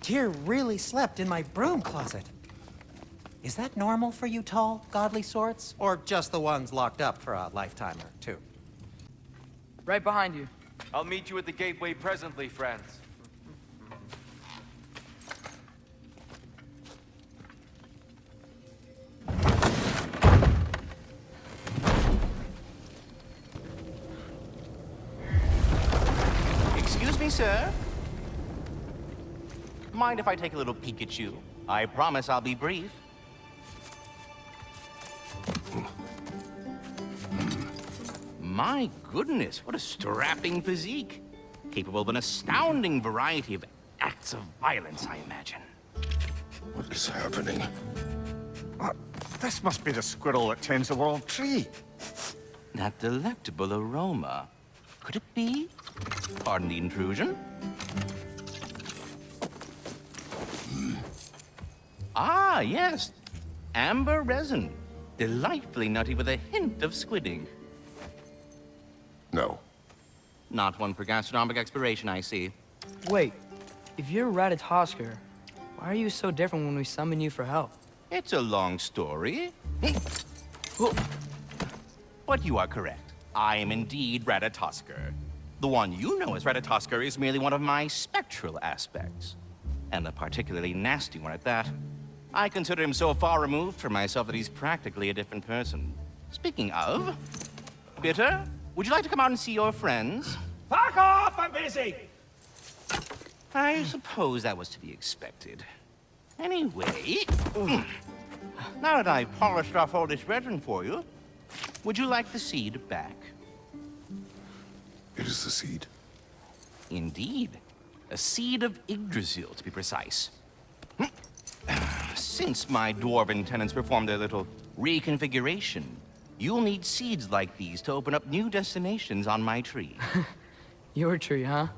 Tyr really slept in my broom closet. Is that normal for you tall, godly sorts? Or just the ones locked up for a lifetime or two? Right behind you. I'll meet you at the gateway presently, friends. Excuse me, sir. Mind if I take a little peek at you? I promise I'll be brief. My goodness, what a strapping physique. Capable of an astounding variety of acts of violence, I imagine. What is happening? This must be the squirrel that tends the world tree. That delectable aroma. Could it be? Pardon the intrusion. Ah, yes. Amber resin. Delightfully nutty with a hint of squidding. No. Not one for gastronomic exploration, I see. Wait, if you're Ratatosker, why are you so different when we summon you for help? It's a long story. But you are correct. I am indeed Ratatosker. The one you know as Ratatosker is merely one of my spectral aspects. And a particularly nasty one at that. I consider him so far removed from myself that he's practically a different person. Speaking of, Bitter, would you like to come out and see your friends? Fuck off! I'm busy! I suppose that was to be expected. Anyway, now that I've polished off all this resin for you, would you like the seed back? It is the seed. Indeed. A seed of Yggdrasil, to be precise. Since my dwarven tenants performed their little reconfiguration, you'll need seeds like these to open up new destinations on my tree. Your tree, huh?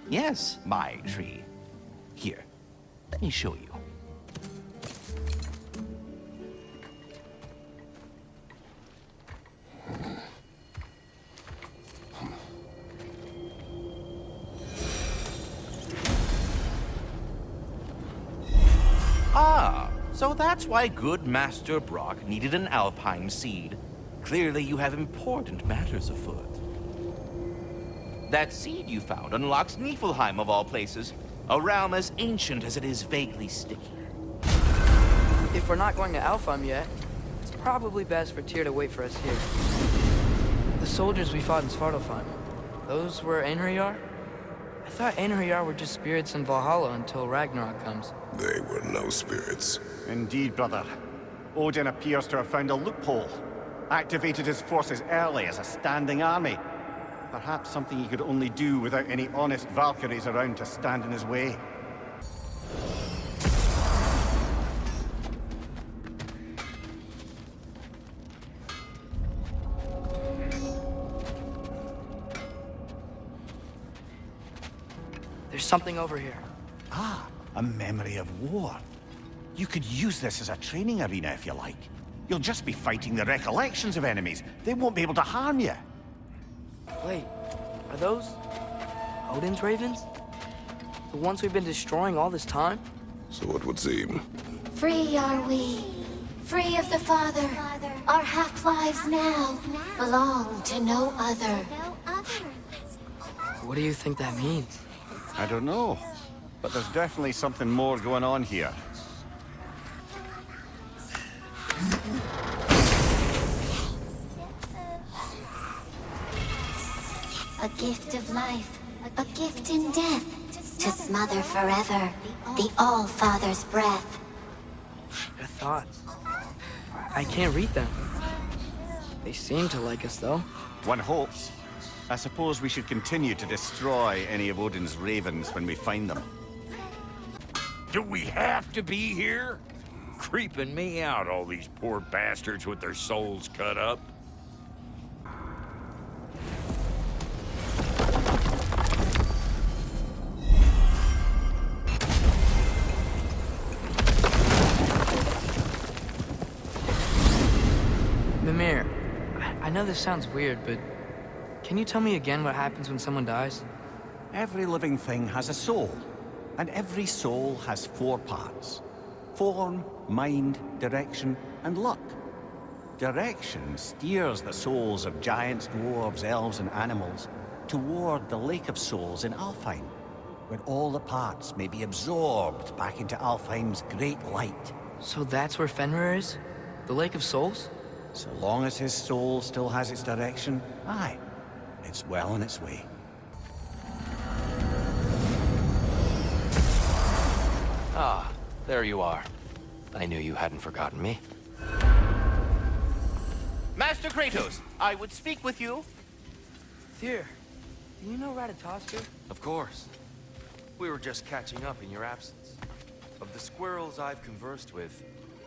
Yes, my tree. Here, let me show you. Ah, so that's why good Master Brock needed an Alfheim seed. Clearly you have important matters afoot. That seed you found unlocks Niflheim of all places, a realm as ancient as it is vaguely sticky. If we're not going to Alfheim yet, it's probably best for Tyr to wait for us here. The soldiers we fought in Svartalfheim, those were Einherjar? I thought Einherjar were just spirits in Valhalla until Ragnarök comes. They were no spirits. Indeed, brother. Odin appears to have found a loophole. Activated his forces early as a standing army. Perhaps something he could only do without any honest Valkyries around to stand in his way. There's something over here. Ah, a memory of war. You could use this as a training arena if you like. You'll just be fighting the recollections of enemies. They won't be able to harm you. Wait, are those Odin's ravens? The ones we've been destroying all this time? So it would seem. Free are we, free of the Father. Our half-lives now belong to no other. What do you think that means? I don't know, but there's definitely something more going on here. A gift of life, a gift in death, to smother forever the All-Father's breath. Their thoughts. I can't read them. They seem to like us, though. One hopes. I suppose we should continue to destroy any of Odin's ravens when we find them. Do we have to be here? Creeping me out, all these poor bastards with their souls cut up. Mimir, I know this sounds weird, but can you tell me again what happens when someone dies? Every living thing has a soul. And every soul has 4 parts: form, mind, direction, and luck. Direction steers the souls of giants, dwarves, elves, and animals toward the Lake of Souls in Alfheim, where all the parts may be absorbed back into Alfheim's great light. So that's where Fenrir is? The Lake of Souls? So long as his soul still has its direction, aye, it's well on its way. Ah, there you are. I knew you hadn't forgotten me. Master Kratos, I would speak with you. Tyr, do you know Ratatoskr? Of course. We were just catching up in your absence. Of the squirrels I've conversed with,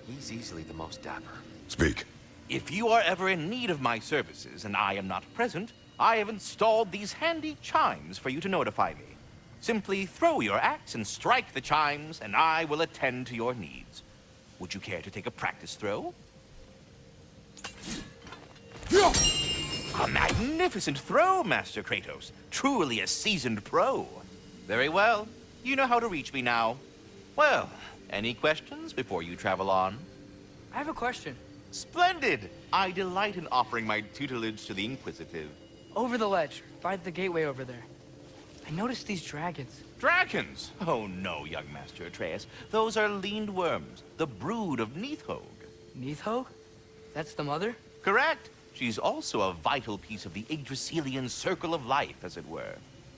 he's easily the most dapper. Speak. If you are ever in need of my services and I am not present, I have installed these handy chimes for you to notify me. Simply throw your axe and strike the chimes, and I will attend to your needs. Would you care to take a practice throw? A magnificent throw, Master Kratos. Truly a seasoned pro. Very well. You know how to reach me now. Well, any questions before you travel on? I have a question. Splendid! I delight in offering my tutelage to the inquisitive. Over the ledge, by the gateway over there. I noticed these dragons. Dragons? Oh no, young Master Atreus. Those are leaned worms, the brood of Nithhog. Nithhog? That's the mother? Correct. She's also a vital piece of the Yggdrasilian circle of life, as it were.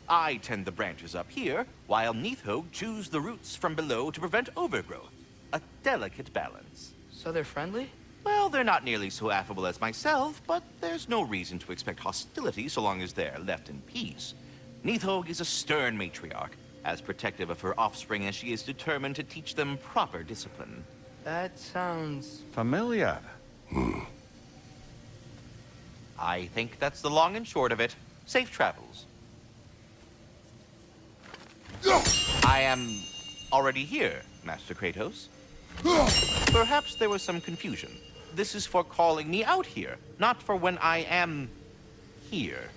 I tend the branches up here, while Nithhog chews the roots from below to prevent overgrowth. A delicate balance. So they're friendly? Well, they're not nearly so affable as myself, but there's no reason to expect hostility so long as they're left in peace. Nithhog is a stern matriarch, as protective of her offspring as she is determined to teach them proper discipline. That sounds... Familiar. I think that's the long and short of it. Safe travels. I am already here, Master Kratos. Perhaps there was some confusion. This is for calling me out here, not for when I am here.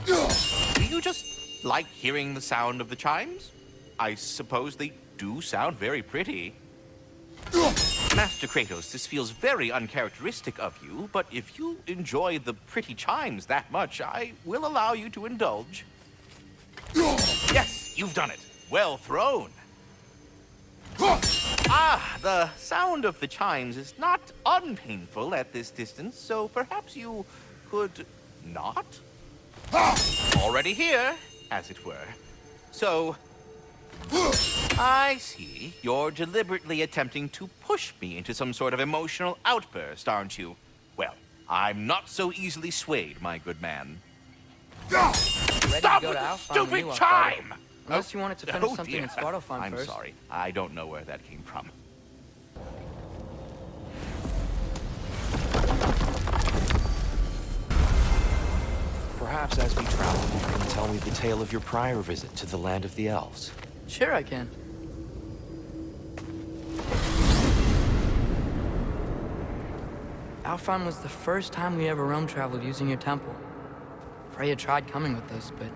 Do you just like hearing the sound of the chimes? I suppose they do sound very pretty. Master Kratos, this feels very uncharacteristic of you, but if you enjoy the pretty chimes that much, I will allow you to indulge. Yes, you've done it. Well thrown. Ah, the sound of the chimes is not unpainful at this distance, so perhaps you could not? Already here, as it were. So, I see. You're deliberately attempting to push me into some sort of emotional outburst, aren't you? Well, I'm not so easily swayed, my good man. Ready Stop to go with to the Alfheim stupid when you are, chime! Father. Unless you wanted to finish something dear. in Svartalfheim I'm first. sorry. I don't know where that came from. Perhaps as we travel, you can tell me the tale of your prior visit to the land of the Elves. Sure I can. Alfheim was the first time we ever realm traveled using your temple. Fray had tried coming with us, but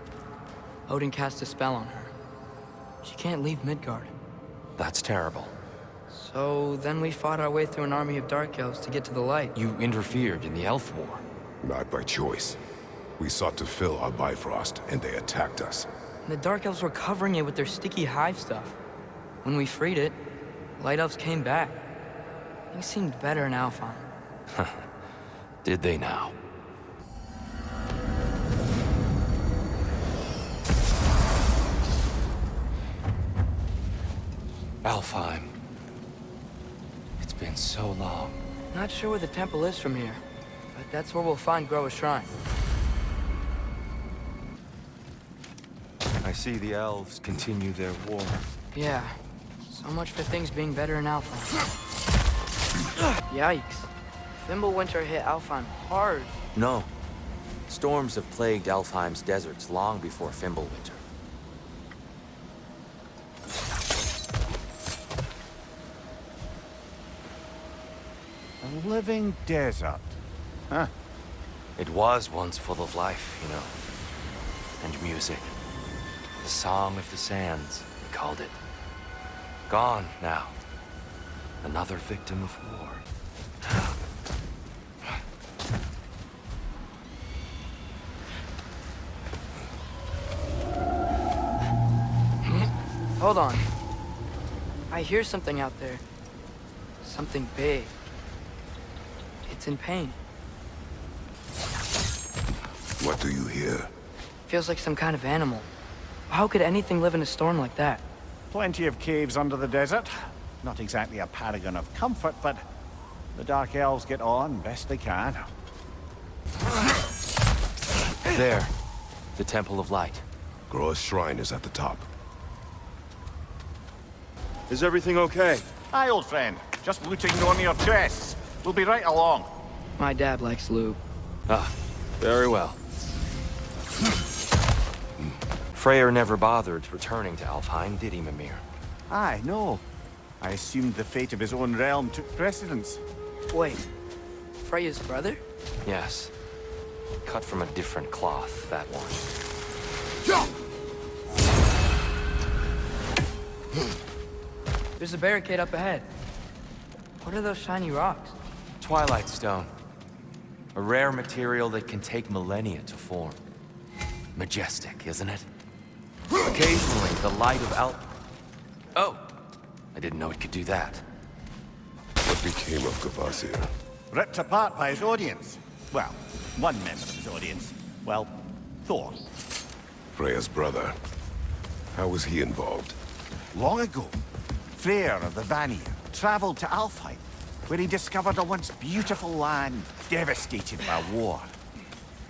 Odin cast a spell on her. She can't leave Midgard. That's terrible. So then we fought our way through an army of dark elves to get to the light. You interfered in the Elf War. Not by choice. We sought to fill our Bifrost, and they attacked us. And the dark elves were covering it with their sticky hive stuff. When we freed it, light elves came back. Things seemed better in Alfheim. Did they now? Alfheim. It's been so long. Not sure where the temple is from here, but that's where we'll find Groa's shrine. I see the elves continue their war. Yeah, so much for things being better in Alfheim. Yikes. Fimbulwinter hit Alfheim hard. No. Storms have plagued Alfheim's deserts long before Fimbulwinter. A living desert. Huh. It was once full of life, and music. The Song of the Sands, they called it. Gone now. Another victim of war. Hold on. I hear something out there. Something big. It's in pain. What do you hear? Feels like some kind of animal. How could anything live in a storm like that? Plenty of caves under the desert. Not exactly a paragon of comfort, but the Dark Elves get on best they can. There. The Temple of Light. Groa's shrine is at the top. Is everything okay? Aye, old friend. Just looting one of your chests. We'll be right along. My dad likes loot. Ah, very well. Frey never bothered returning to Alfheim, did he, Mimir? Aye, no. I assumed the fate of his own realm took precedence. Wait, Freya's brother? Yes. Cut from a different cloth, that one. There's a barricade up ahead. What are those shiny rocks? Twilight stone. A rare material that can take millennia to form. Majestic, isn't it? Occasionally, the light of Oh! I didn't know it could do that. What became of Kvasir? Ripped apart by his audience. Well, one member of his audience. Well, Thor. Freya's brother. How was he involved? Long ago, Freyr of the Vanir traveled to Alfheim, where he discovered a once beautiful land devastated by war.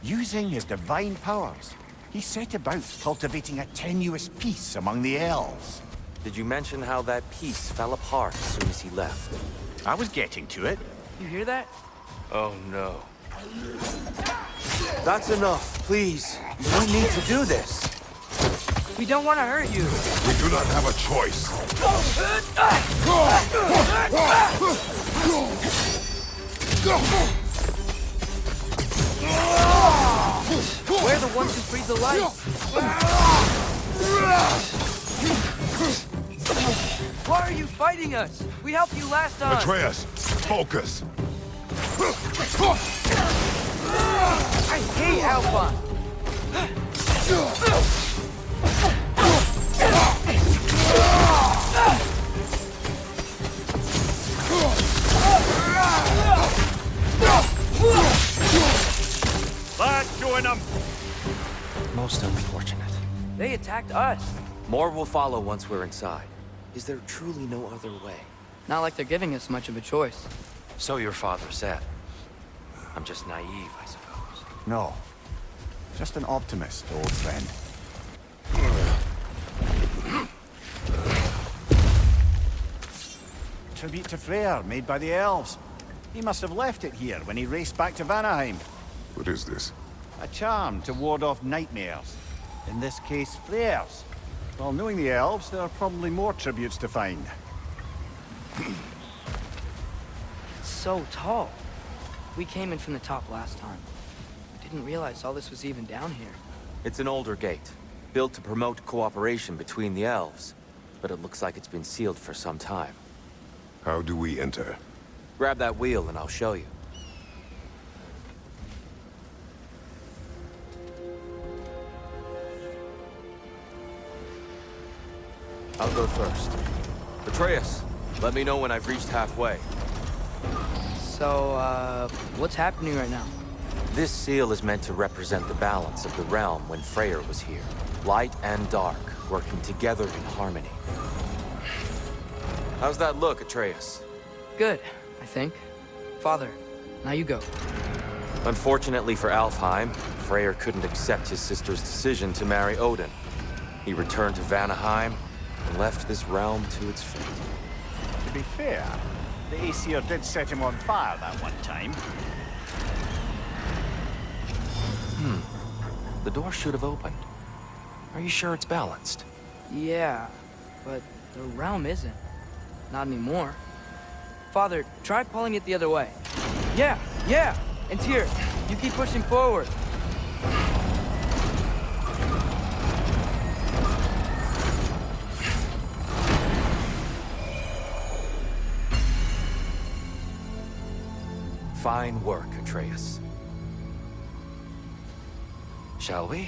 Using his divine powers, he set about cultivating a tenuous peace among the Elves. Did you mention how that piece fell apart as soon as he left? I was getting to it. You hear that? Oh no. That's enough, please. You don't need to do this. We don't want to hurt you. We do not have a choice. We're the ones who breathe the light. Why are you fighting us? We helped you last time. Atreus, focus. I hate Alpha. Let's join them. Most unfortunate. They attacked us. More will follow once we're inside. Is there truly no other way? Not like they're giving us much of a choice. So your father said. I'm just naive, I suppose. No. Just an optimist, old friend. Tribute to Freyr, made by the Elves. He must have left it here when he raced back to Vanaheim. What is this? A charm to ward off nightmares. In this case, Freyr's. Well, knowing the Elves, there are probably more tributes to find. It's so tall. We came in from the top last time. I didn't realize all this was even down here. It's an older gate, built to promote cooperation between the Elves. But it looks like it's been sealed for some time. How do we enter? Grab that wheel and I'll show you. I'll go first. Atreus, let me know when I've reached halfway. So, what's happening right now? This seal is meant to represent the balance of the realm when Freyr was here. Light and dark, working together in harmony. How's that look, Atreus? Good, I think. Father, now you go. Unfortunately for Alfheim, Freyr couldn't accept his sister's decision to marry Odin. He returned to Vanaheim and left this realm to its fate. To be fair, the Aesir did set him on fire that one time. The door should have opened. Are you sure it's balanced? Yeah, but the realm isn't. Not anymore. Father, try pulling it the other way. Yeah! And Tyr, you keep pushing forward. Fine work, Atreus. Shall we?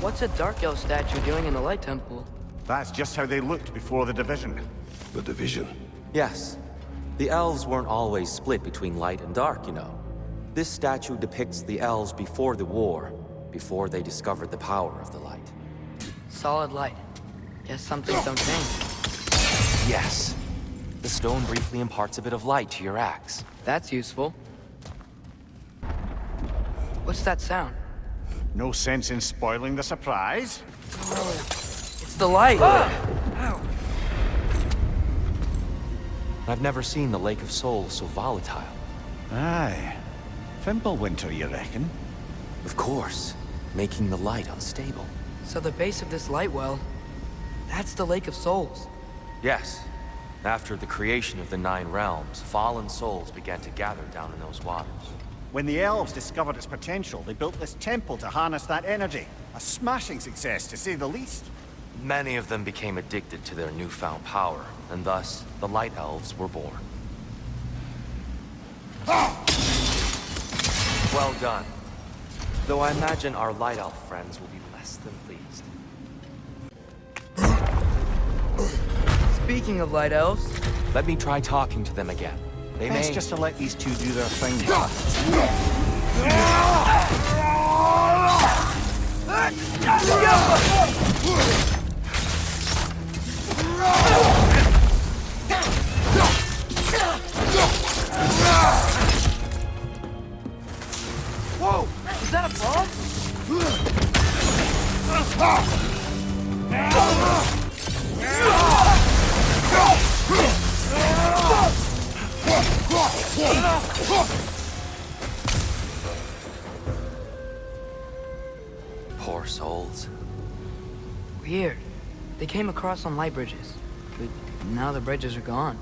What's a Dark Elf statue doing in the Light Temple? That's just how they looked before the division. The division. Yes. The elves weren't always split between light and dark, you know. This statue depicts the elves before the war, before they discovered the power of the light. Solid light. Guess some things don't change. Yes. The stone briefly imparts a bit of light to your axe. That's useful. What's that sound? No sense in spoiling the surprise. It's the light! Ow! I've never seen the Lake of Souls so volatile. Aye. Fimbulwinter, you reckon? Of course, making the light unstable. So the base of this light well, that's the Lake of Souls. Yes. After the creation of the 9 realms, fallen souls began to gather down in those waters. When the elves discovered its potential, they built this temple to harness that energy. A smashing success, to say the least. Many of them became addicted to their newfound power, and thus, the Light Elves were born. Well done. Though I imagine our Light Elf friends will be less than pleased. Speaking of Light Elves... Let me try talking to them again. They Best may... just to let these two do their thing. Whoa! Is that a bomb? Poor souls. Weird. They came across on light bridges, but now the bridges are gone.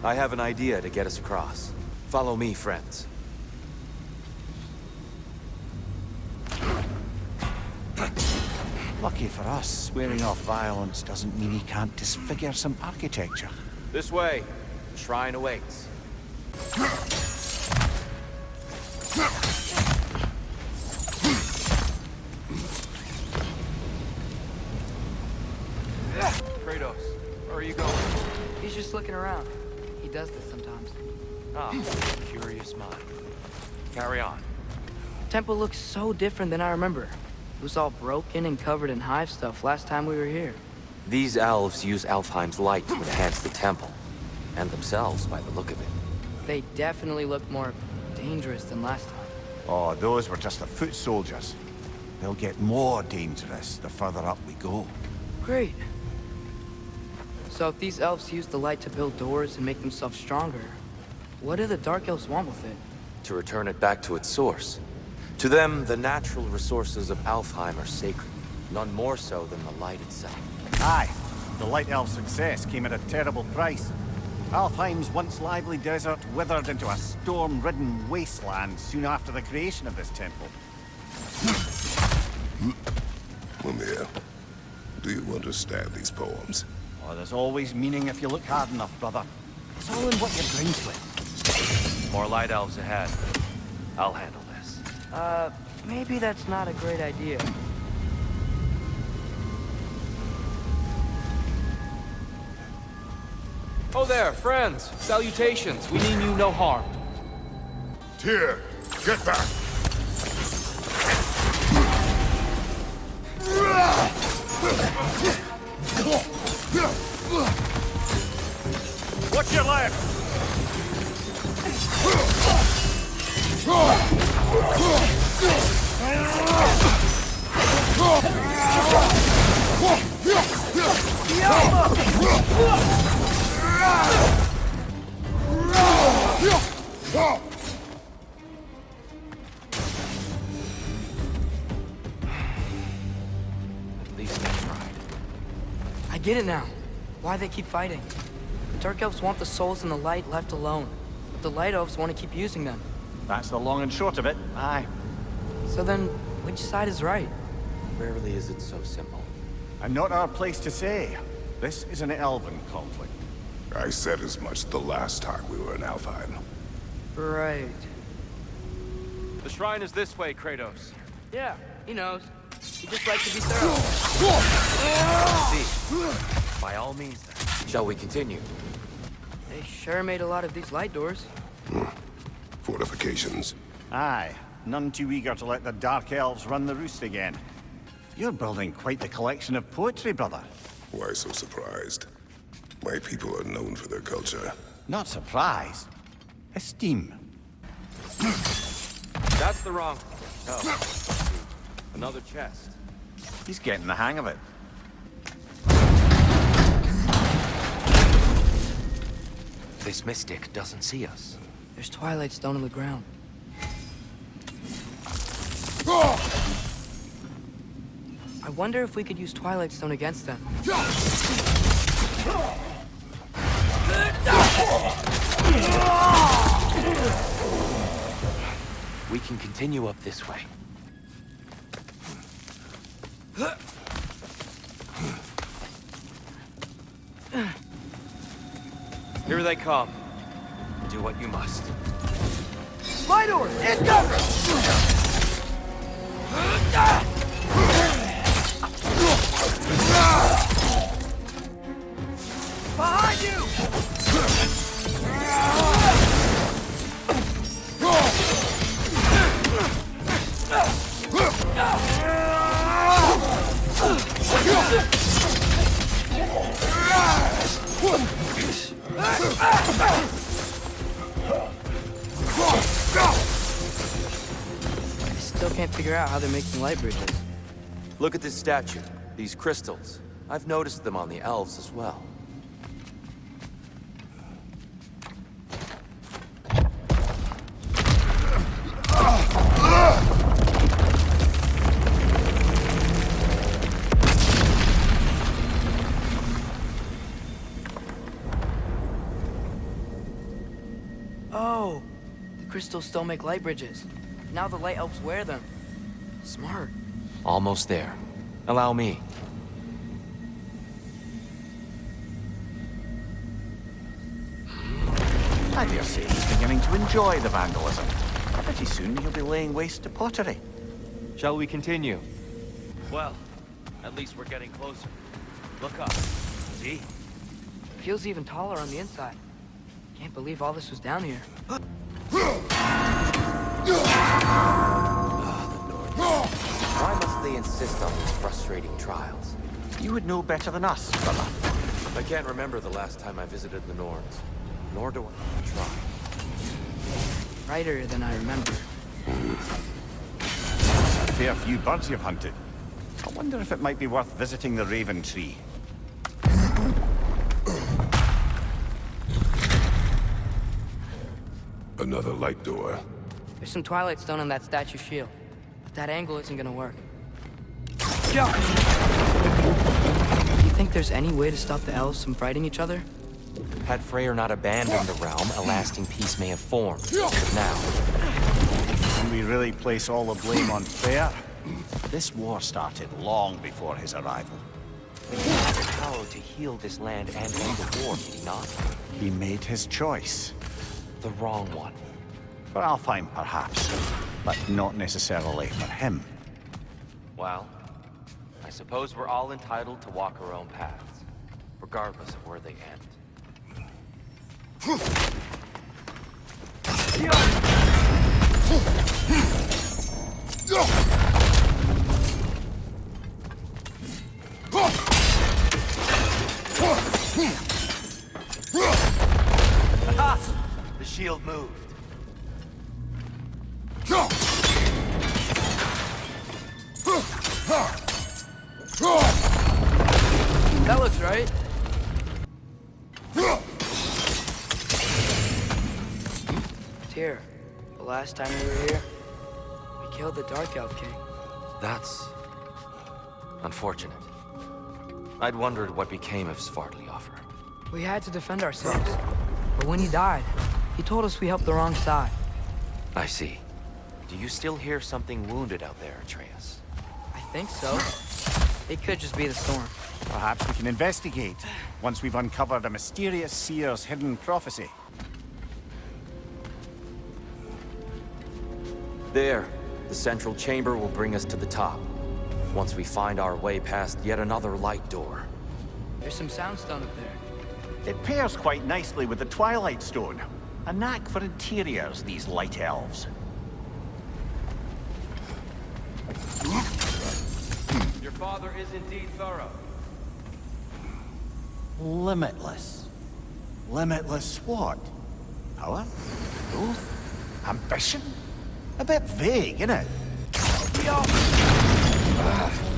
I have an idea to get us across. Follow me, friends. Lucky for us, swearing off violence doesn't mean he can't disfigure some architecture. This way. The shrine awaits. Kratos, where are you going? He's just looking around. He does this sometimes. Ah, curious mind. Carry on. Temple looks so different than I remember. It was all broken and covered in hive stuff last time we were here. These elves use Alfheim's light to enhance the temple. And themselves, by the look of it. They definitely look more dangerous than last time. Oh, those were just the foot soldiers. They'll get more dangerous the further up we go. Great. So if these elves use the light to build doors and make themselves stronger, what do the Dark Elves want with it? To return it back to its source. To them, the natural resources of Alfheim are sacred. None more so than the light itself. Aye. The Light Elf success came at a terrible price. Alfheim's once lively desert withered into a storm-ridden wasteland soon after the creation of this temple. Mimir, do you understand these poems? Oh, there's always meaning if you look hard enough, brother. It's all in what you bring to it. More light elves ahead. I'll handle this. Maybe that's not a great idea. Oh there, friends. Salutations. We mean you no harm. Tyr, get back! Watch your left! At least they tried. I get it now. Why they keep fighting. The Dark Elves want the souls in the light left alone, but the Light Elves want to keep using them. That's the long and short of it, aye. So then, which side is right? Rarely is it so simple. And not our place to say. This is an Elven conflict. I said as much the last time we were in Alfheim. Right. The shrine is this way, Kratos. Yeah, he knows. He just likes to be thorough. See, by all means, then. Shall we continue? They sure made a lot of these light doors. Fortifications. Aye, none too eager to let the Dark Elves run the roost again. You're building quite the collection of poetry, brother. Why so surprised? My people are known for their culture. Not surprised. Esteem. That's the wrong. Oh. Another chest. He's getting the hang of it. This mystic doesn't see us. There's Twilight stone on the ground. I wonder if we could use Twilight stone against them. We can continue up this way. Here they come. Do what you must. Light order! Incoming! Behind you! I still can't figure out how they're making light bridges. Look at this statue. These crystals. I've noticed them on the Elves as well. Oh, the crystals still make light bridges. Now the light elves wear them. Smart. Almost there. Allow me. I dare say he's beginning to enjoy the vandalism. Pretty soon he'll be laying waste to pottery. Shall we continue? Well, at least we're getting closer. Look up. See? Feels even taller on the inside. Can't believe all this was down here. Why must they insist on these frustrating trials? You would know better than us, brother. I can't remember the last time I visited the Norns. Nor do I try. Brighter than I remember. A fair few birds you've hunted. I wonder if it might be worth visiting the Raven Tree. Another light door. There's some Twilight stone on that statue's shield, but that angle isn't gonna work. Do you think there's any way to stop the elves from fighting each other? Had Fray not abandoned the realm, a lasting peace may have formed. But now, Can we really place all the blame on Fray? This war started long before his arrival. he had the power to heal this land and end the war, did he not? He made his choice. The wrong one. For Alfheim, perhaps, but not necessarily for him. Well, I suppose we're all entitled to walk our own paths, regardless of where they end. The shield moved. That looks right. Tyr, the last time we were here, we killed the Dark Elf King. That's unfortunate. I'd wondered what became of Svartalfheim. We had to defend ourselves. But when he died, he told us we helped the wrong side. I see. Do you still hear something wounded out there, Atreus? I think so. It could just be the storm. Perhaps we can investigate, once we've uncovered a mysterious seer's hidden prophecy. There. The central chamber will bring us to the top. Once we find our way past yet another light door. There's some soundstone up there. It pairs quite nicely with the Twilight Stone. A knack for interiors, these light elves. Your father is indeed thorough. Limitless. Limitless what? Power? Growth? Ambition? A bit vague, innit?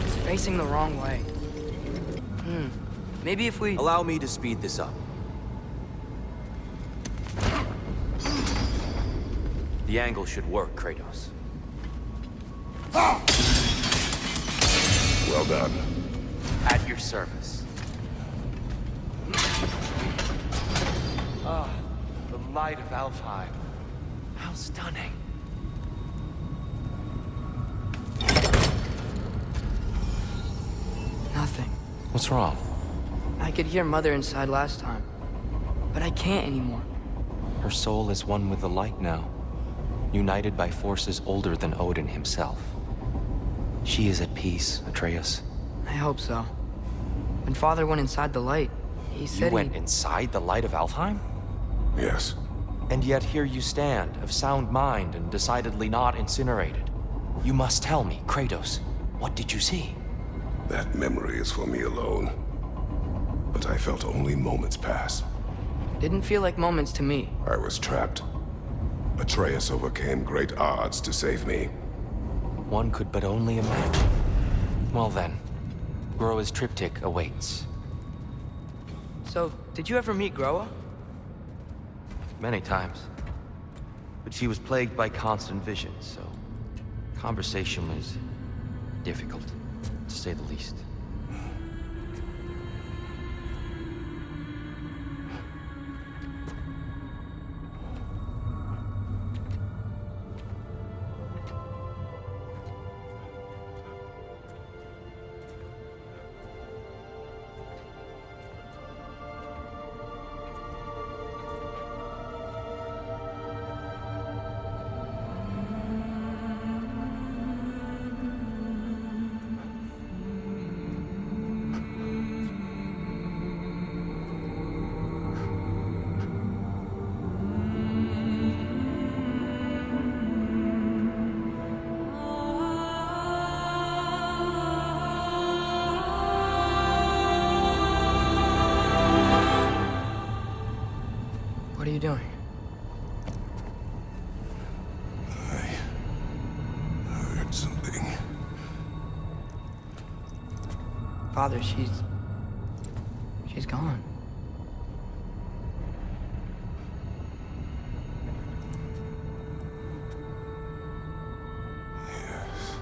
It's facing the wrong way. Maybe if we... Allow me to speed this up. The angle should work, Kratos. Well done. At your service. Ah, the light of Alfheim. How stunning. Nothing. What's wrong? I could hear Mother inside last time, but I can't anymore. Her soul is one with the light now, united by forces older than Odin himself. She is at peace, Atreus. I hope so. When Father went inside the light, he said You went inside the light of Alfheim? Yes. And yet here you stand, of sound mind and decidedly not incinerated. You must tell me, Kratos, what did you see? That memory is for me alone. But I felt only moments pass. Didn't feel like moments to me. I was trapped. Atreus overcame great odds to save me. One could but only imagine. Well then, Groa's triptych awaits. So, did you ever meet Groa? Many times. But she was plagued by constant visions, so conversation was difficult, to say the least. What are you doing? I heard something. Father, she's gone. Yes.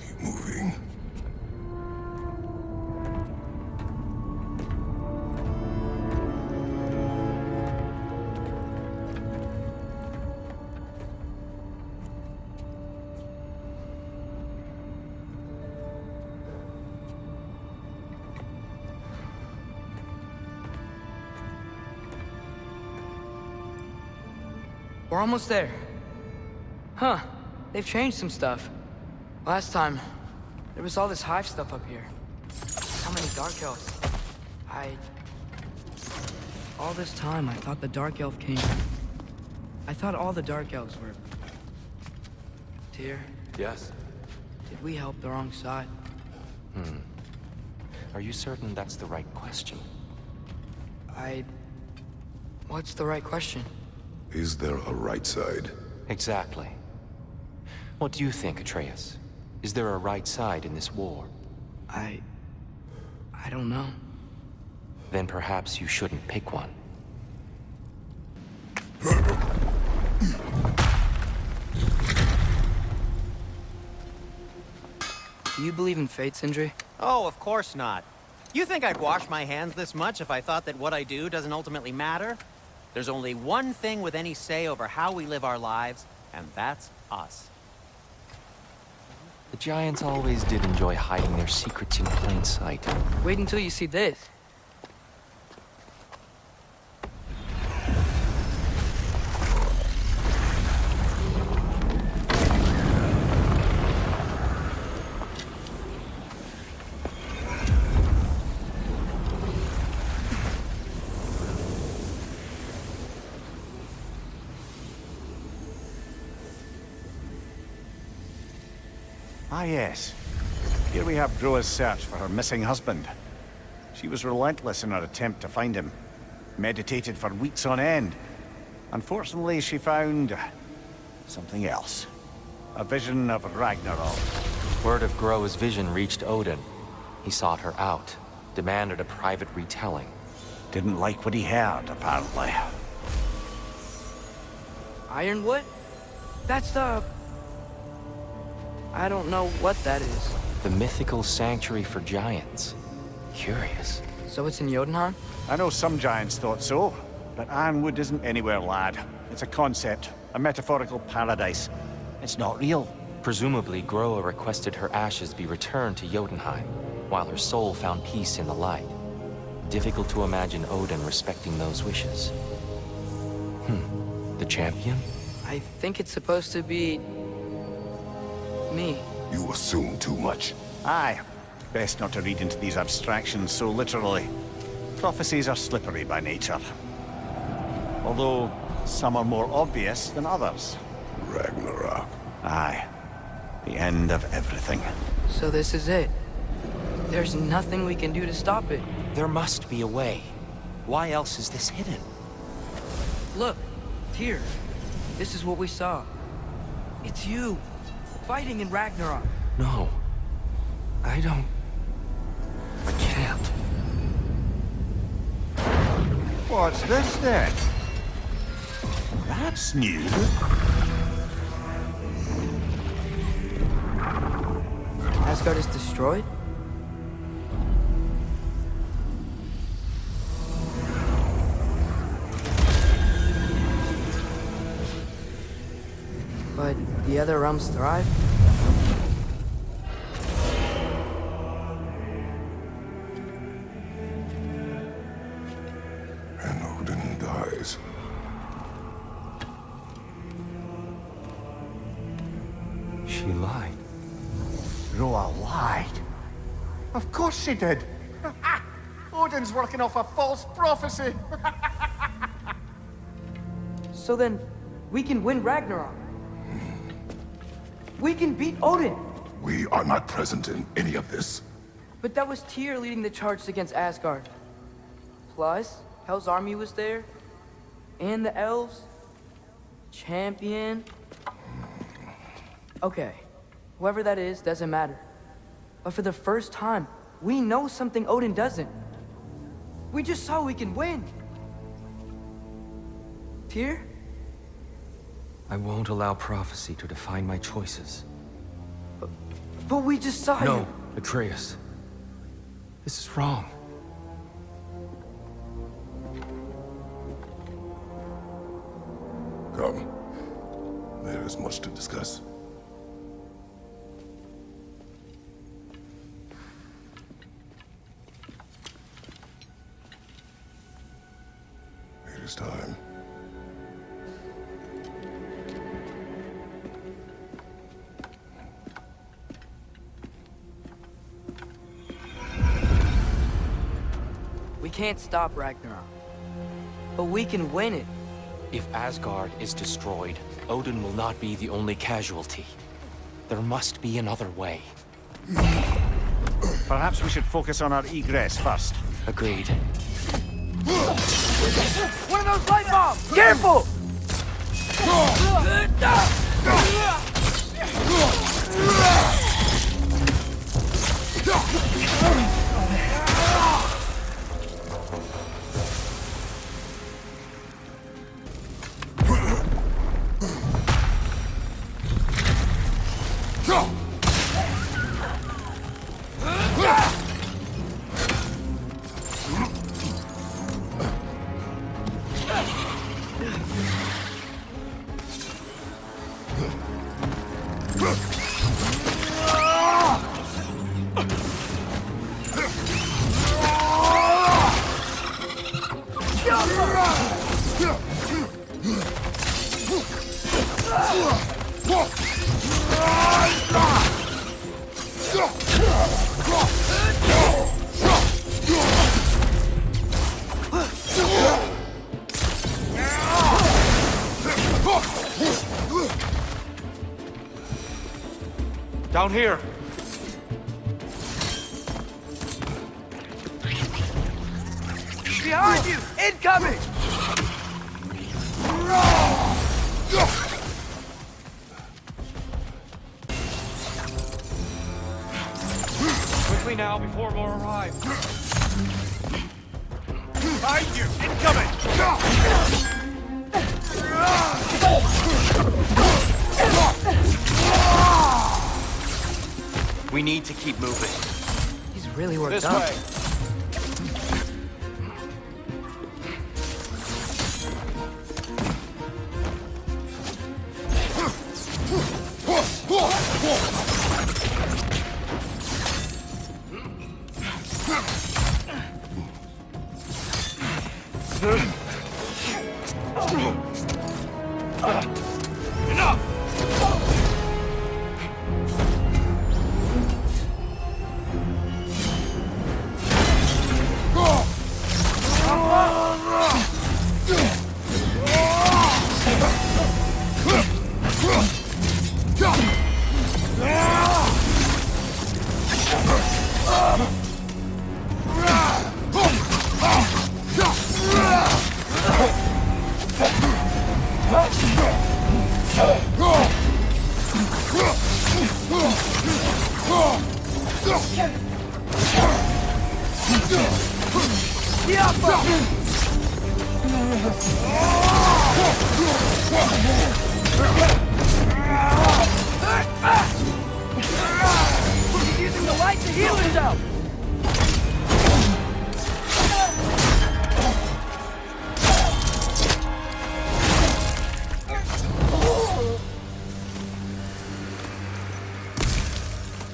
Keep moving. We're almost there. Huh. They've changed some stuff. Last time, there was all this hive stuff up here. How many Dark Elves? All this time, I thought the Dark Elf king... I thought all the Dark Elves were... Tyr, Yes? did we help the wrong side? Are you certain that's the right question? What's the right question? Is there a right side? Exactly. What do you think, Atreus? Is there a right side in this war? I don't know. Then perhaps you shouldn't pick one. Do you believe in fate, Sindri? Oh, of course not. You think I'd wash my hands this much if I thought that what I do doesn't ultimately matter? There's only one thing with any say over how we live our lives, and that's us. The giants always did enjoy hiding their secrets in plain sight. Wait until you see this. Ah, yes. Here we have Groa's search for her missing husband. She was relentless in her attempt to find him. Meditated for weeks on end. Unfortunately, she found something else. A vision of Ragnarök. Word of Groa's vision reached Odin. He sought her out, demanded a private retelling. Didn't like what he heard, apparently. Ironwood? That's the... I don't know what that is. The mythical sanctuary for giants. Curious. So it's in Jotunheim? I know some giants thought so, but Ironwood isn't anywhere, lad. It's a concept, a metaphorical paradise. It's not real. Presumably, Groa requested her ashes be returned to Jotunheim, while her soul found peace in the light. Difficult to imagine Odin respecting those wishes. The champion? I think it's supposed to be... me. You assume too much. Aye. Best not to read into these abstractions so literally. Prophecies are slippery by nature. Although, some are more obvious than others. Ragnarök. Aye. The end of everything. So this is it. There's nothing we can do to stop it. There must be a way. Why else is this hidden? Look, here. This is what we saw. It's you, fighting in Ragnarök. No. I don't... I can't. What's this then? That's new. Asgard is destroyed? But the other realms thrive? And Odin dies. She lied. Groa lied. Of course she did. Odin's working off a false prophecy. So then, we can win Ragnarok. We can beat Odin. We are not present in any of this. But that was Tyr leading the charge against Asgard. Plus, Hell's army was there. And the Elves. Champion. Okay. Whoever that is, doesn't matter. But for the first time, we know something Odin doesn't. We just saw we can win. Tyr? I won't allow prophecy to define my choices. But we just saw you. No, Atreus. This is wrong. Come. There is much to discuss. It is time. We can't stop Ragnarok. But we can win it. If Asgard is destroyed, Odin will not be the only casualty. There must be another way. Perhaps we should focus on our egress first. Agreed. One of those light bombs! Careful! Down here. Behind you! Incoming! Quickly now, before more arrive. Behind you! Incoming! We need to keep moving. He's really worked This up. way. He's using the light to heal himself!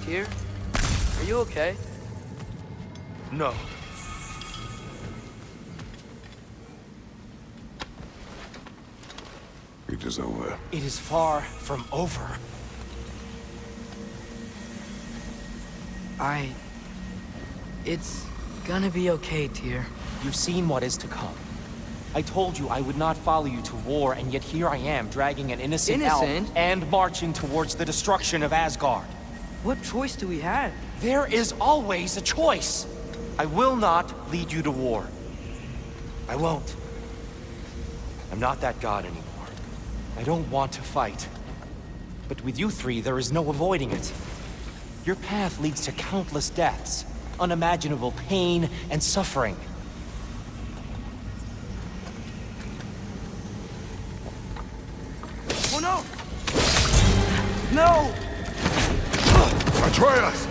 Tyr, are you okay? No. It is over. It is far from over. It's gonna be okay, Tyr. You've seen what is to come. I told you I would not follow you to war, and yet here I am, dragging an innocent elf and marching towards the destruction of Asgard. What choice do we have? There is always a choice. I will not lead you to war. I won't. I'm not that god anymore. I don't want to fight. But with you three, there is no avoiding it. Your path leads to countless deaths, unimaginable pain and suffering. Oh no! No! Atreus!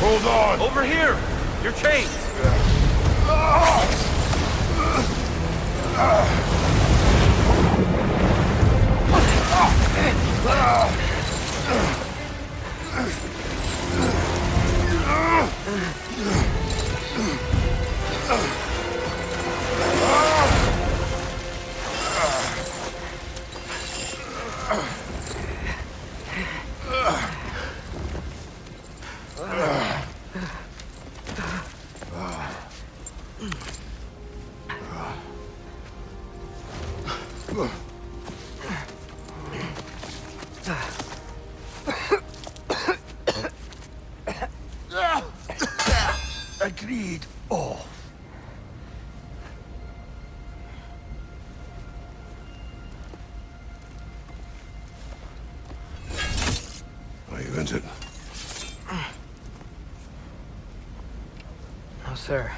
Hold on! Over here! Your chains! Agreed. Oh. Are you injured? No, sir.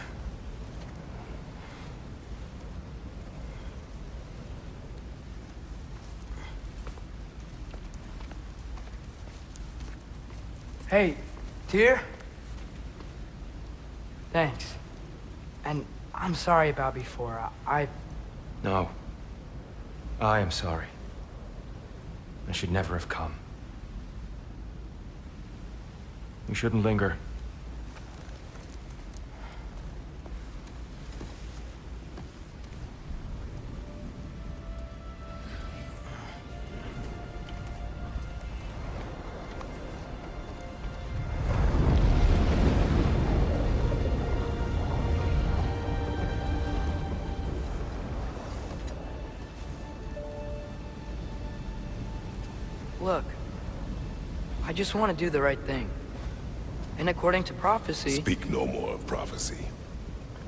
Hey, Tyr? Thanks. And I'm sorry about before. No. I am sorry. I should never have come. We shouldn't linger. Look, I just want to do the right thing. And according to prophecy... Speak no more of prophecy.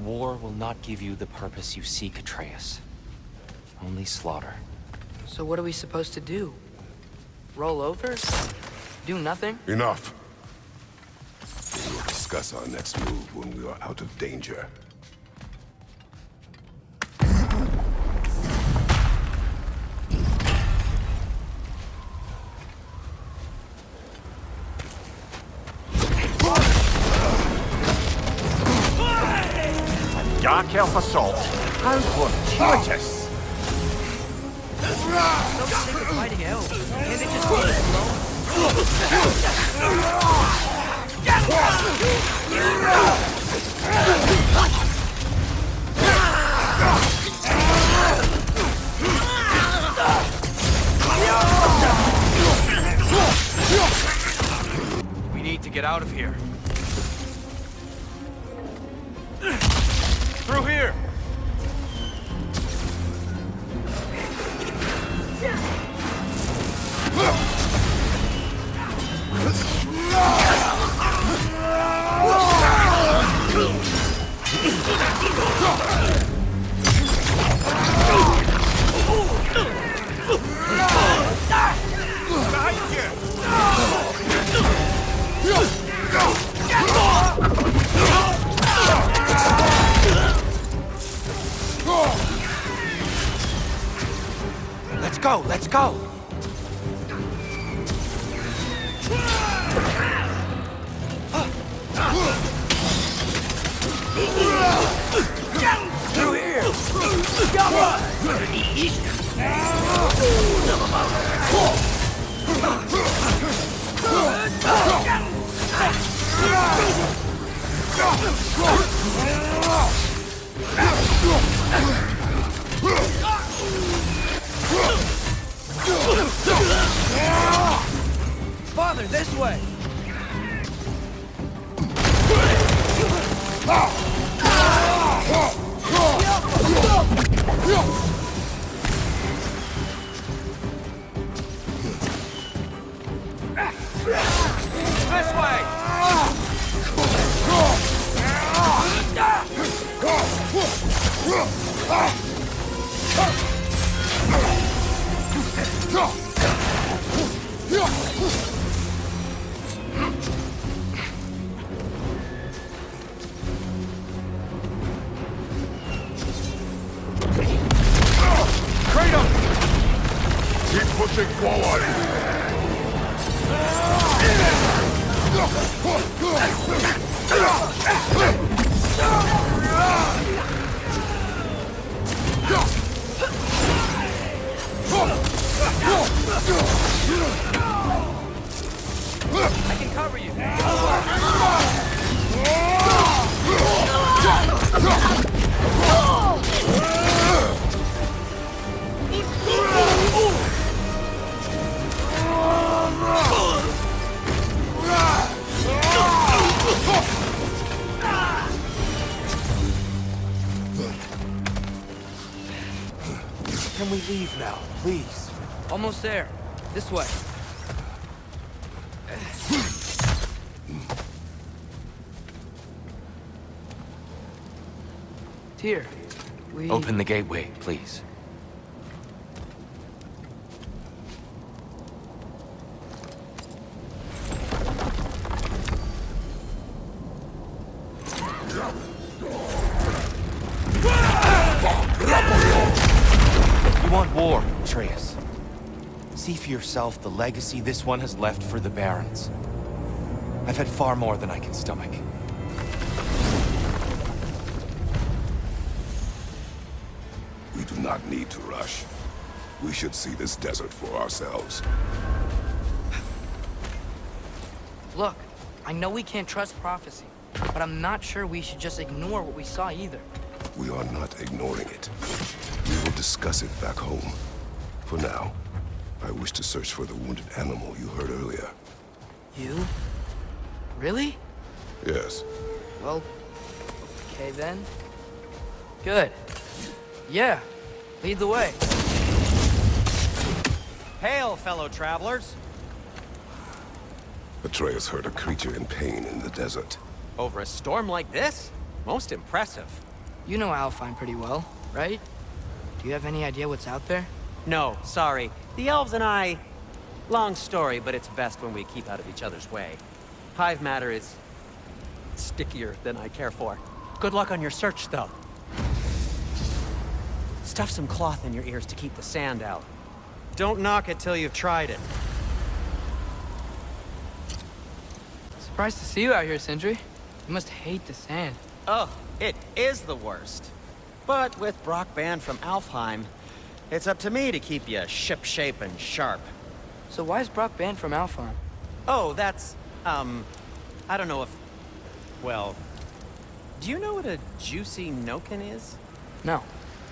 War will not give you the purpose you seek, Atreus. Only slaughter. So what are we supposed to do? Roll over? Do nothing? Enough. We will discuss our next move when we are out of danger. Dark Elf assault. How fortuitous! So sick of fighting elves. Can't they just leave us alone? We need to get out of here. Through here! Let's go, let's go! Through here! Father, this way! This way! Keep pushing forward! I can cover you. Can we leave now, please? Almost there. This way. Tyr, we... Open the gateway, please. You want war, Atreus. See for yourself the legacy this one has left for the Barons. I've had far more than I can stomach. We do not need to rush. We should see this desert for ourselves. Look, I know we can't trust prophecy, but I'm not sure we should just ignore what we saw either. We are not ignoring it. We will discuss it back home. For now, I wish to search for the wounded animal you heard earlier. You? Really? Yes. Well, okay then. Good. Yeah, lead the way. Hail, fellow travelers. Atreus heard a creature in pain in the desert. Over a storm like this? Most impressive. You know Alfheim pretty well, right? Do you have any idea what's out there? No, sorry. The elves and I... Long story, but it's best when we keep out of each other's way. Hive matter is... stickier than I care for. Good luck on your search, though. Stuff some cloth in your ears to keep the sand out. Don't knock it till you've tried it. Surprised to see you out here, Sindri. You must hate the sand. Oh, it is the worst. But with Brock banned from Alfheim, it's up to me to keep you ship-shape and sharp. So why is Brock banned from Alfheim? Oh, that's, I don't know if... Well, do you know what a juicy Noken is? No.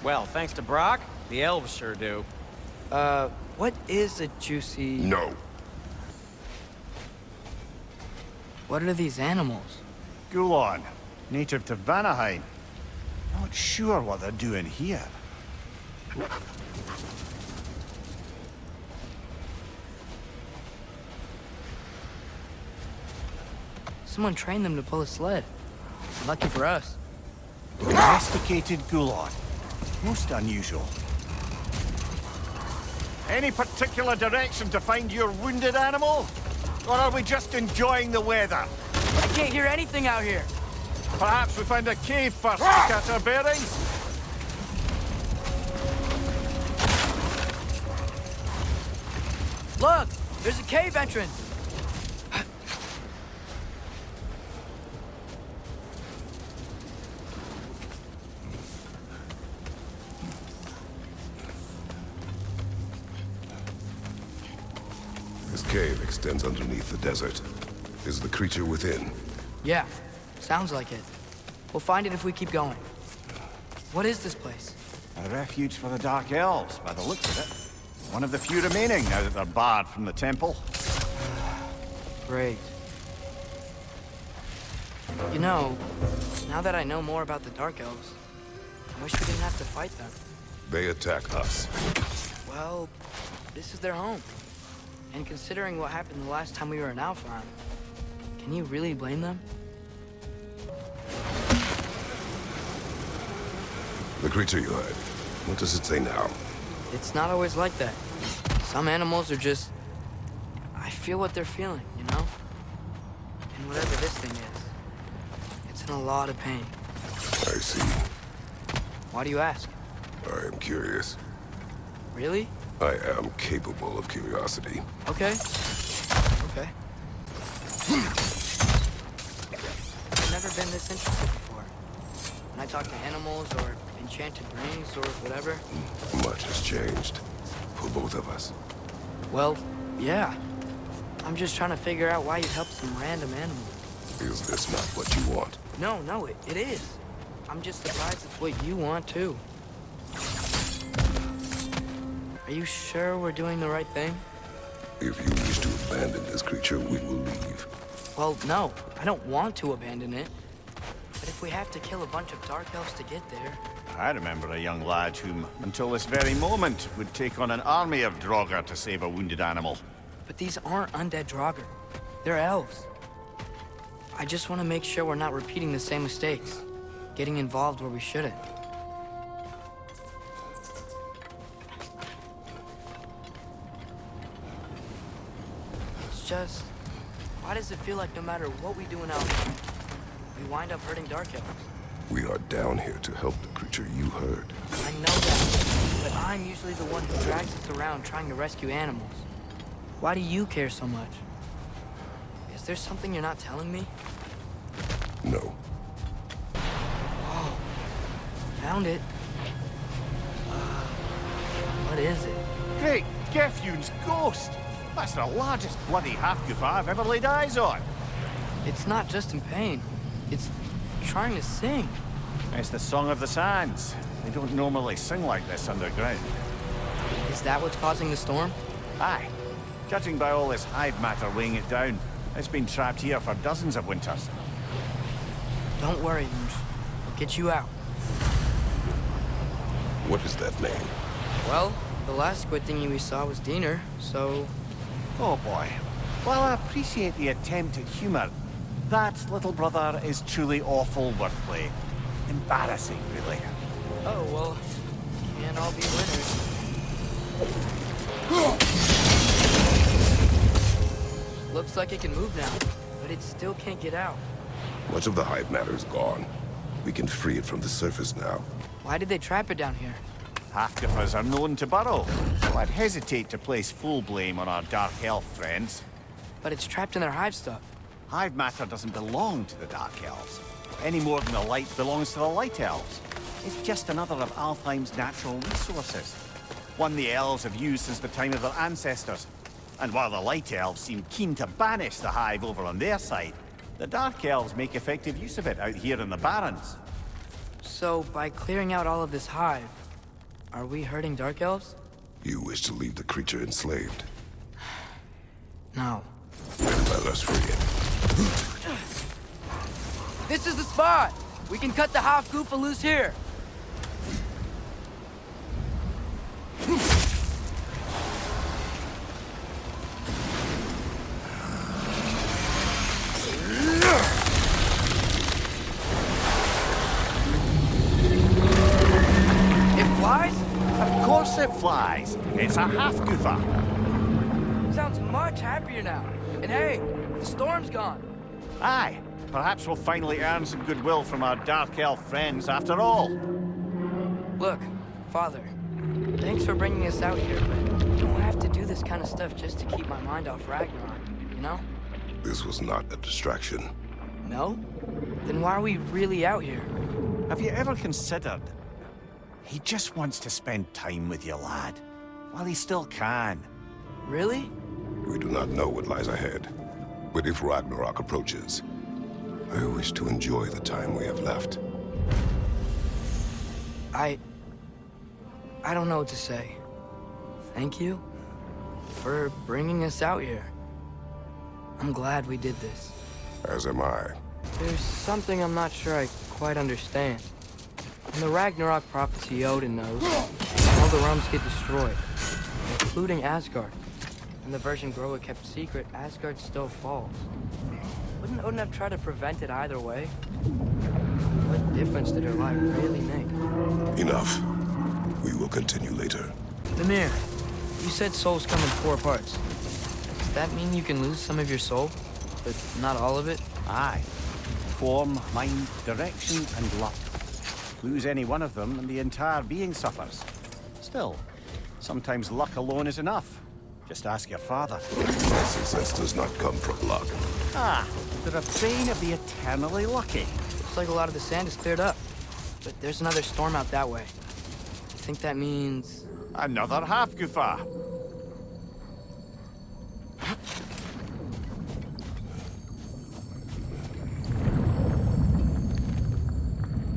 Well, thanks to Brock, the elves sure do. What is a juicy... No. What are these animals? Gulon, native to Vanaheim. Not sure what they're doing here. Someone trained them to pull a sled. Lucky for us. Domesticated Gulon. Most unusual. Any particular direction to find your wounded animal? Or are we just enjoying the weather? I can't hear anything out here. Perhaps we find a cave first to catch our bearings? Look! There's a cave entrance! This cave extends underneath the desert. Is the creature within? Yeah, sounds like it. We'll find it if we keep going. What is this place? A refuge for the Dark Elves, by the looks of it. One of the few remaining now that they're barred from the temple. Great. You know, now that I know more about the Dark Elves, I wish we didn't have to fight them. They attack us. Well, this is their home. And considering what happened the last time we were in Alfheim, can you really blame them? The creature you heard. What does it say now? It's not always like that. Some animals are just... I feel what they're feeling, you know? And whatever this thing is, it's in a lot of pain. I see. Why do you ask? I am curious. Really? I am capable of curiosity. Okay. Okay. I've never been this interested before. When I talk to animals or enchanted rings or whatever. Much has changed. For both of us. Well, yeah. I'm just trying to figure out why you'd help some random animal. Is this not what you want? No, it is. I'm just surprised it's what you want, too. Are you sure we're doing the right thing? If you wish to abandon this creature, we will leave. Well, no. I don't want to abandon it. But if we have to kill a bunch of Dark Elves to get there... I remember a young lad whom, until this very moment, would take on an army of Draugr to save a wounded animal. But these aren't undead Draugr. They're elves. I just want to make sure we're not repeating the same mistakes. Getting involved where we shouldn't. It's just... why does it feel like no matter what we do in Alfheim, we wind up hurting Dark Elves? We are down here to help the creature you heard. I know that, but I'm usually the one who drags us around trying to rescue animals. Why do you care so much? Is there something you're not telling me? No. Whoa. Found it. is it? Great Gefyun's ghost! That's the largest bloody Hafgufa I've ever laid eyes on. It's not just in pain. It's trying to sing. It's the Song of the Sands. They don't normally sing like this underground. Is that what's causing the storm? Aye. Judging by all this hive matter weighing it down, it's been trapped here for dozens of winters. Don't worry, Luge. I'll get you out. What is that name? Well, the last squid thingy we saw was Diener, so... Oh boy. While I appreciate the attempt at humor, that, little brother, is truly awful wordplay. Embarrassing, really. Oh, well, can't all be winners. Looks like it can move now, but it still can't get out. Much of the hive matter is gone. We can free it from the surface now. Why did they trap it down here? Hafgufas are known to burrow, so I'd hesitate to place full blame on our Dark Elf friends. But it's trapped in their hive stuff. Hive matter doesn't belong to the Dark Elves, any more than the light belongs to the Light Elves. It's just another of Alfheim's natural resources. One the Elves have used since the time of their ancestors. And while the Light Elves seem keen to banish the hive over on their side, the Dark Elves make effective use of it out here in the Barrens. So, by clearing out all of this hive, are we hurting Dark Elves? You wish to leave the creature enslaved? No. Then let us free it. This is the spot! We can cut the Hafgufa loose here! It flies? Of course it flies. It's a Hafgufa. Sounds much happier now. And hey, the storm's gone. Aye. Perhaps we'll finally earn some goodwill from our Dark Elf friends after all. Look, Father, thanks for bringing us out here, but you don't have to do this kind of stuff just to keep my mind off Ragnarok, you know? This was not a distraction. No? Then why are we really out here? Have you ever considered... He just wants to spend time with you, lad. While he still can. Really? We do not know what lies ahead. But if Ragnarok approaches, I wish to enjoy the time we have left. I don't know what to say. Thank you for bringing us out here. I'm glad we did this. As am I. There's something I'm not sure I quite understand. In the Ragnarok prophecy Odin knows, all the realms get destroyed, including Asgard. In the version Groa kept secret, Asgard still falls. Wouldn't Odin have tried to prevent it either way? What difference did her life really make? Enough. We will continue later. Mimir, you said souls come in 4 parts. Does that mean you can lose some of your soul, but not all of it? Aye. Form, mind, direction, and luck. Lose any one of them, and the entire being suffers. Still, sometimes luck alone is enough. Just ask your father. My success does not come from luck. Ah, the refrain of the eternally lucky. Looks like a lot of the sand is cleared up, but there's another storm out that way. You think that means... Another Hafgufa.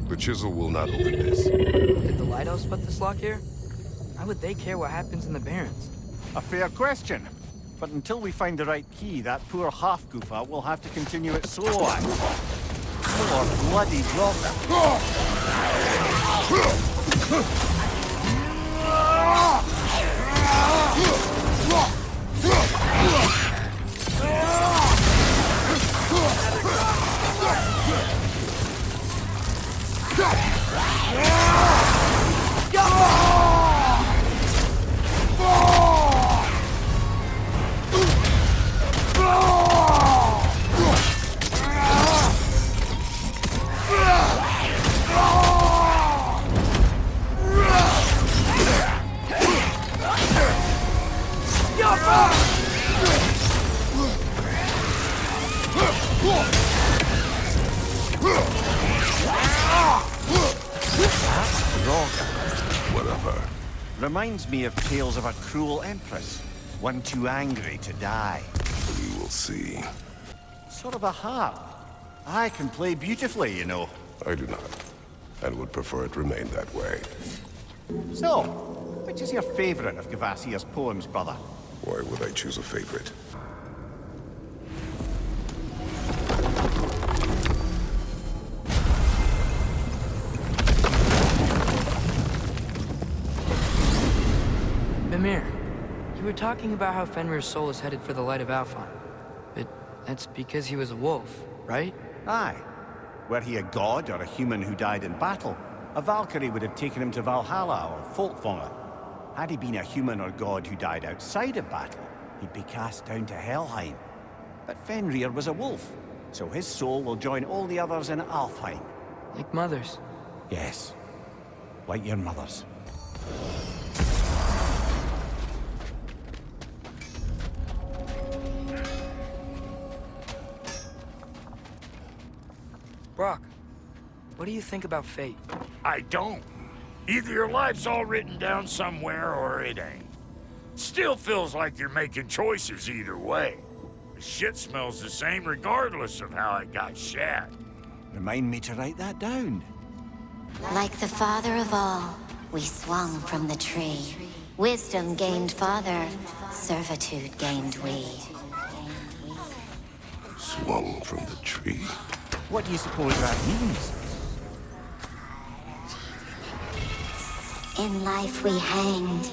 The chisel will not open this. Did the Lighthouse put this lock here? Why would they care what happens in the Barrens? A fair question. But until we find the right key, that poor Hafgufa will have to continue its slow act. More bloody rock. Reminds me of tales of a cruel empress, one too angry to die. We will see. Sort of a harp. I can play beautifully, you know. I do not, and would prefer it remain that way. So, which is your favorite of Gavasia's poems, brother? Why would I choose a favorite? Mimir, you were talking about how Fenrir's soul is headed for the light of Alfheim. But that's because he was a wolf, right? Aye. Were he a god or a human who died in battle, a Valkyrie would have taken him to Valhalla or Folkvanger. Had he been a human or god who died outside of battle, he'd be cast down to Helheim. But Fenrir was a wolf, so his soul will join all the others in Alfheim. Like mothers. Yes. Like your mother's. Brock, what do you think about fate? I don't. Either your life's all written down somewhere or it ain't. Still feels like you're making choices either way. The shit smells the same regardless of how it got shat. Remind me to write that down. Like the father of all, we swung from the tree. Wisdom gained father, servitude gained we. Swung from the tree. What do you suppose that means? In life we hanged,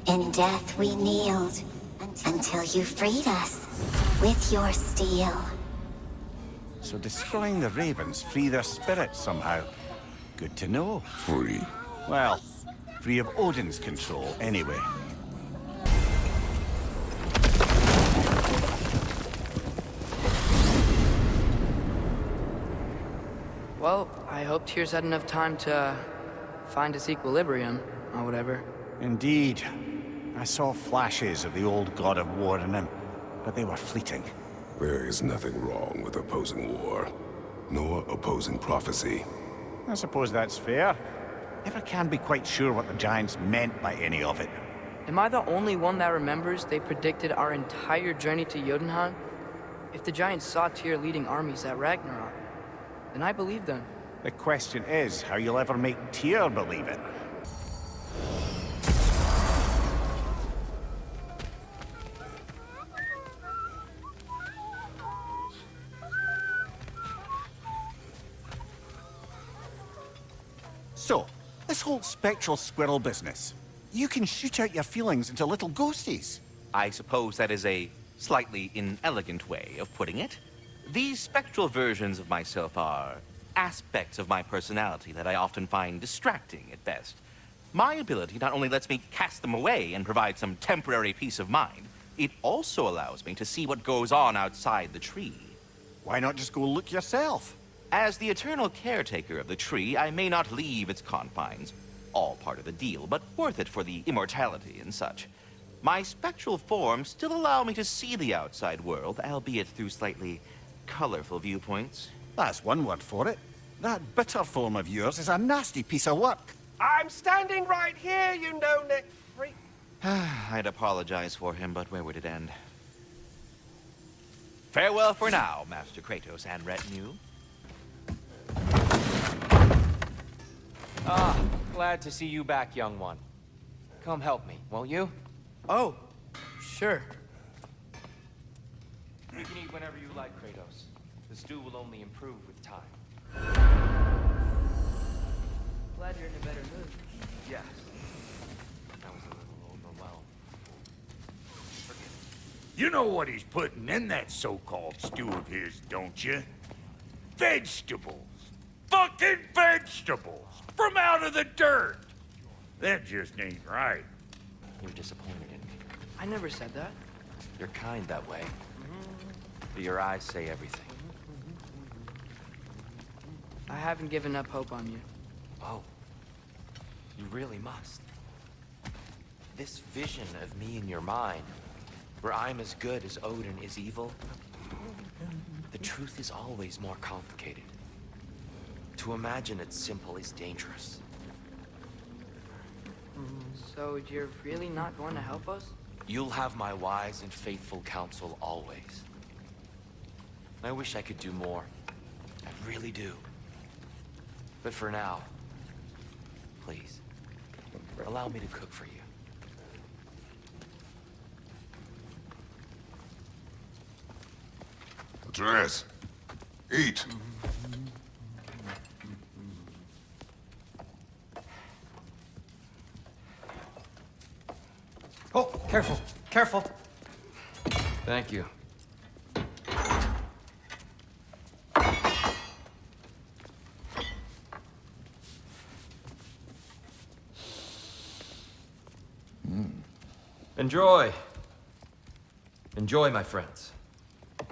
in death we kneeled, until you freed us with your steel. So destroying the ravens free their spirits somehow. Good to know. Free. Well, free of Odin's control, anyway. Well, I hope Tyr's had enough time to find his equilibrium, or whatever. Indeed. I saw flashes of the old god of war in him, but they were fleeting. There is nothing wrong with opposing war, nor opposing prophecy. I suppose that's fair. Never can be quite sure what the Giants meant by any of it. Am I the only one that remembers they predicted our entire journey to Jotunheim? If the Giants saw Tyr leading armies at Ragnarok, then I believe them. The question is how you'll ever make Tyr believe it. So, this whole spectral squirrel business. You can shoot out your feelings into little ghosties. I suppose that is a slightly inelegant way of putting it. These spectral versions of myself are aspects of my personality that I often find distracting at best. My ability not only lets me cast them away and provide some temporary peace of mind, it also allows me to see what goes on outside the tree. Why not just go look yourself? As the eternal caretaker of the tree, I may not leave its confines. All part of the deal, but worth it for the immortality and such. My spectral forms still allow me to see the outside world, albeit through slightly colorful viewpoints. That's one word for it. That bitter form of yours is a nasty piece of work. I'm standing right here, you no-neck freak. I'd apologize for him, but where would it end? Farewell for now, Master Kratos and retinue. Ah, glad to see you back, young one. Come help me, won't you? Oh, sure. You can eat whenever you like, Kratos. The stew will only improve with time. Glad you're in a better mood. Yes. I was a little overwhelmed. Forgive me. You know what he's putting in that so-called stew of his, don't you? Vegetables. Fucking vegetables! From out of the dirt! That just ain't right. You're disappointed in me. I never said that. You're kind that way. But your eyes say everything. I haven't given up hope on you. Oh. You really must. This vision of me in your mind, where I'm as good as Odin is evil, the truth is always more complicated. To imagine it's simple is dangerous. So you're really not going to help us? You'll have my wise and faithful counsel always. I wish I could do more. I really do. But for now, please, allow me to cook for you. Atreus, eat. Oh, careful, careful. Thank you. Enjoy. Enjoy, my friends.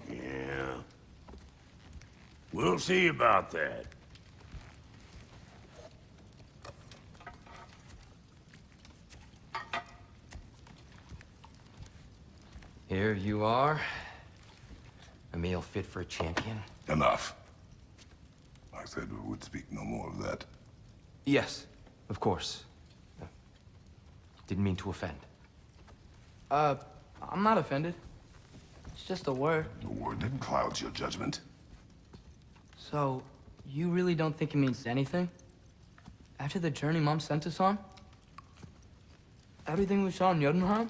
Yeah. We'll see about that. Here you are. A meal fit for a champion. Enough. I said we would speak no more of that. Yes, of course. Didn't mean to offend. I'm not offended. It's just a word. The word that clouds your judgment. So, you really don't think it means anything? After the journey Mom sent us on? Everything we saw in Jotunheim?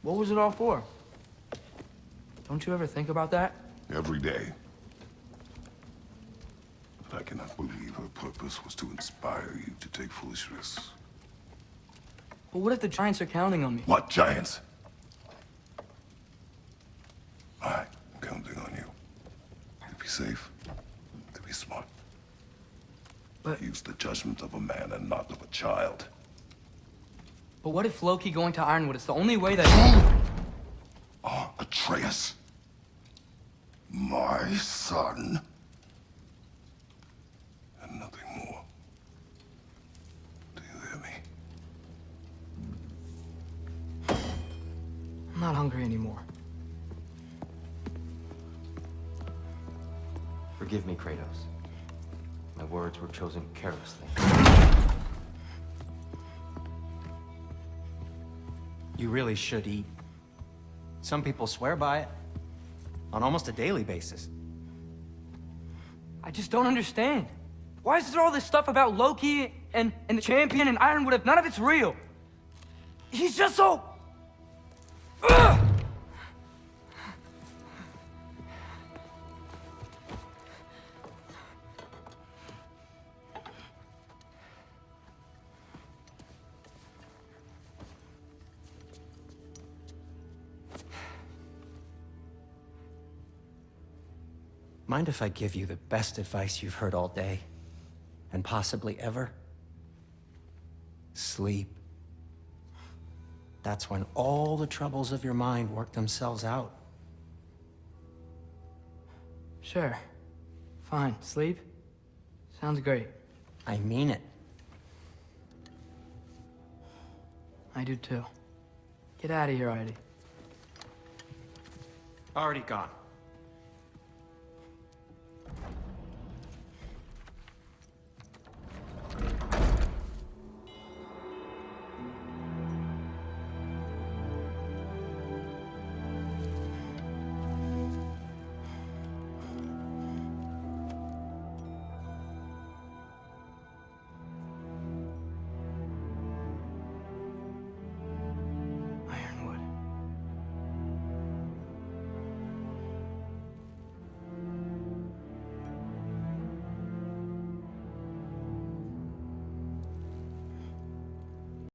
What was it all for? Don't you ever think about that? Every day. But I cannot believe her purpose was to inspire you to take foolish risks. But what if the giants are counting on me? What giants? I'm counting on you. To be safe, to be smart. But use the judgment of a man and not of a child. But what if Loki going to Ironwood is the only way that... Oh, Atreus. My son. And nothing more. Do you hear me? I'm not hungry anymore. Forgive me, Kratos. My words were chosen carelessly. You really should eat. Some people swear by it. On almost a daily basis. I just don't understand. Why is there all this stuff about Loki and the champion and Ironwood if none of it's real? He's just so... Ugh! Mind if I give you the best advice you've heard all day? And possibly ever? Sleep. That's when all the troubles of your mind work themselves out. Sure. Fine. Sleep? Sounds great. I mean it. I do too. Get out of here already. Already gone.